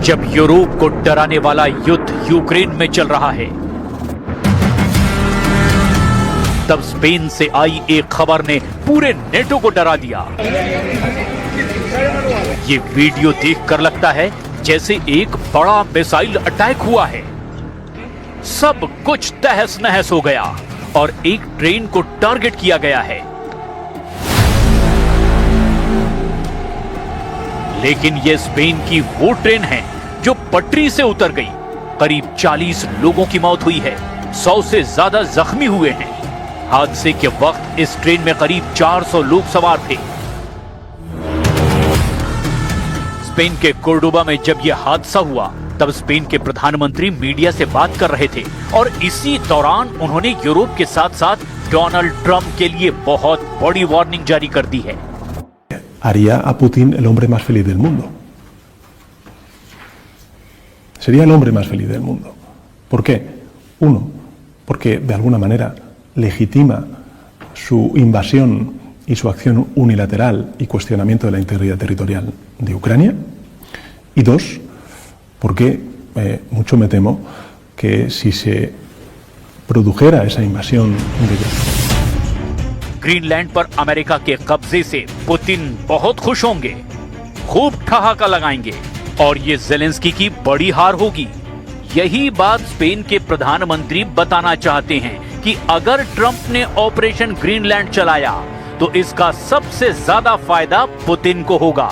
जब यूरोप को डराने वाला युद्ध यूक्रेन में चल रहा है, तब स्पेन से आई एक खबर ने पूरे नेटो को डरा दिया। ये वीडियो देखकर लगता है जैसे एक बड़ा मिसाइल अटैक हुआ है। सब कुछ तहस नहस हो गया और एक ट्रेन को टारगेट किया गया है। लेकिन यह स्पेन की वो ट्रेन है जो पटरी से उतर गई। करीब 40 लोगों की मौत हुई है, 100 से ज्यादा जख्मी हुए हैं। हादसे के वक्त इस ट्रेन में करीब 400 लोग सवार थे। स्पेन के कोर्डोबा में जब यह हादसा हुआ, तब स्पेन के प्रधानमंत्री मीडिया से बात कर रहे थे और इसी दौरान उन्होंने यूरोप के साथ साथ डोनाल्ड ट्रंप के लिए बहुत बड़ी वार्निंग जारी कर दी है। Haría a Putin el hombre más feliz del mundo. Sería el hombre más feliz del mundo. ¿Por qué? Uno, porque de alguna manera legitima su invasión y su acción unilateral y cuestionamiento de la integridad territorial de Ucrania. Y dos, porque mucho me temo que si se produjera esa invasión de Greenland पर America के कब्जे से Putin बहुत खुश होंगे, खूब ठहाका लगाएंगे और ये जेलेंस्की की बड़ी हार होगी। यही बात स्पेन के प्रधानमंत्री बताना चाहते हैं कि अगर ट्रंप ने ऑपरेशन ग्रीनलैंड चलाया तो इसका सबसे ज्यादा फायदा पुतिन को होगा।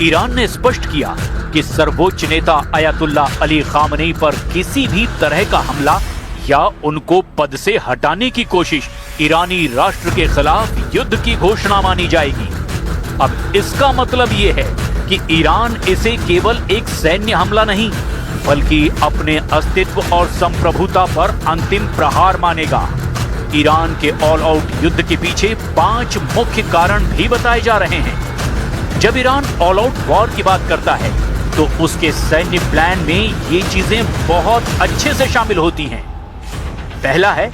ईरान ने स्पष्ट किया कि सर्वोच्च नेता अयतुल्लाह अली खामनेई पर किसी भी तरह का हमला या उनको पद से हटाने की कोशिश ईरानी राष्ट्र के खिलाफ युद्ध की घोषणा मानी जाएगी। अब इसका मतलब ये है कि ईरान इसे केवल एक सैन्य हमला नहीं, बल्कि अपने अस्तित्व और संप्रभुता पर अंतिम प्रहार मानेगा। ईरान के ऑल आउट युद्ध के पीछे 5 मुख्य कारण भी बताए जा रहे हैं। जब ईरान ऑल आउट वॉर की बात करता है तो उसके सैन्य प्लान में ये चीजें बहुत अच्छे से शामिल होती हैं। पहला है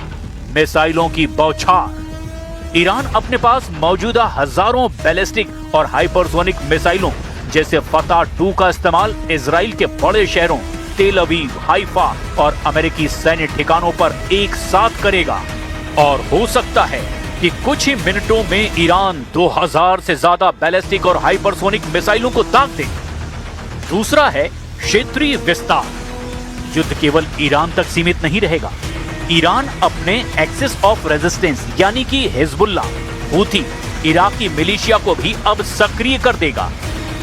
मिसाइलों की बौछार। ईरान अपने पास मौजूदा हजारों बैलिस्टिक और हाइपरसोनिक मिसाइलों जैसे फतह 2 का इस्तेमाल इजराइल के बड़े शहरों तेल अवीव, हाइफा और अमेरिकी सैन्य ठिकानों पर एक साथ करेगा और हो सकता है कि कुछ ही मिनटों में ईरान 2000 से ज्यादा बैलिस्टिक और हाइपरसोनिक मिसाइलों को दाग दे। दूसरा है क्षेत्रीय विस्तार। युद्ध केवल ईरान तक सीमित नहीं रहेगा। ईरान अपने एक्सिस ऑफ रेजिस्टेंस यानी कि हिजबुल्लाह, हूथी, इराकी मिलिशिया को भी अब सक्रिय कर देगा,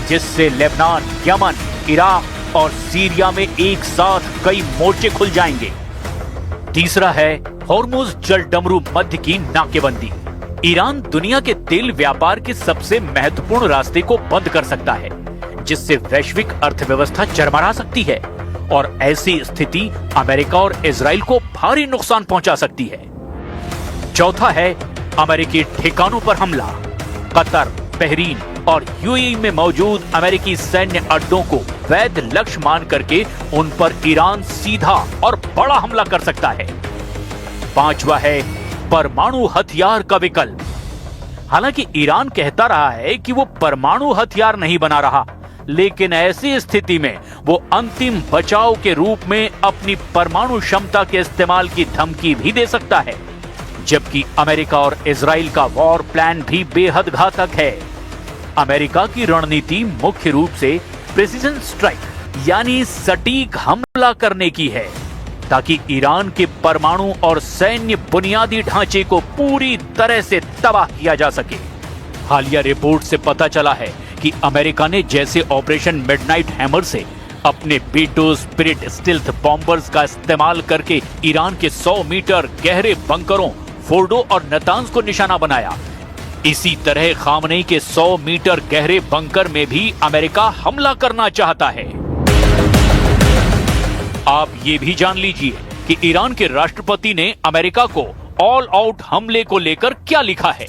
जिससे लेबनान, यमन, इराक और सीरिया में एक साथ कई मोर्चे खुल जाएंगे। तीसरा है हॉर्मुज जल डमरू मध्य की नाकेबंदी। ईरान दुनिया के तेल व्यापार के सबसे महत्वपूर्ण रास्ते को बंद कर सकता है, जिससे वैश्विक अर्थव्यवस्था चरमरा सकती है और ऐसी स्थिति अमेरिका और इजराइल को भारी नुकसान पहुंचा सकती है। चौथा है अमेरिकी ठिकानों पर हमला। कतर, बहरीन और यूएई में मौजूद अमेरिकी सैन्य अड्डों को वैध लक्ष्य मान करके उन पर ईरान सीधा और बड़ा हमला कर सकता है। पांचवा है परमाणु हथियार का विकल्प। हालांकि ईरान कहता रहा है कि वो परमाणु हथियार नहीं बना रहा, लेकिन ऐसी स्थिति में वो अंतिम बचाव के रूप में अपनी परमाणु क्षमता के इस्तेमाल की धमकी भी दे सकता है। जबकि अमेरिका और इजराइल का वॉर प्लान भी बेहद घातक है। अमेरिका की रणनीति मुख्य रूप से प्रिसीजन स्ट्राइक यानी सटीक हमला करने की है, ताकि ईरान के परमाणु और सैन्य बुनियादी ढांचे को पूरी तरह से तबाह किया जा सके। हालिया रिपोर्ट से पता चला है कि अमेरिका ने जैसे ऑपरेशन मिडनाइट हैमर से अपने बेटो स्पिरिट स्टिल्थ बॉम्बर्स का इस्तेमाल करके ईरान के 100 मीटर गहरे बंकरों फोर्डो और नतांज को निशाना बनाया, इसी तरह खामनेई के 100 मीटर गहरे बंकर में भी अमेरिका हमला करना चाहता है। आप ये भी जान लीजिए कि ईरान के राष्ट्रपति ने अमेरिका को ऑल आउट हमले को लेकर क्या लिखा है।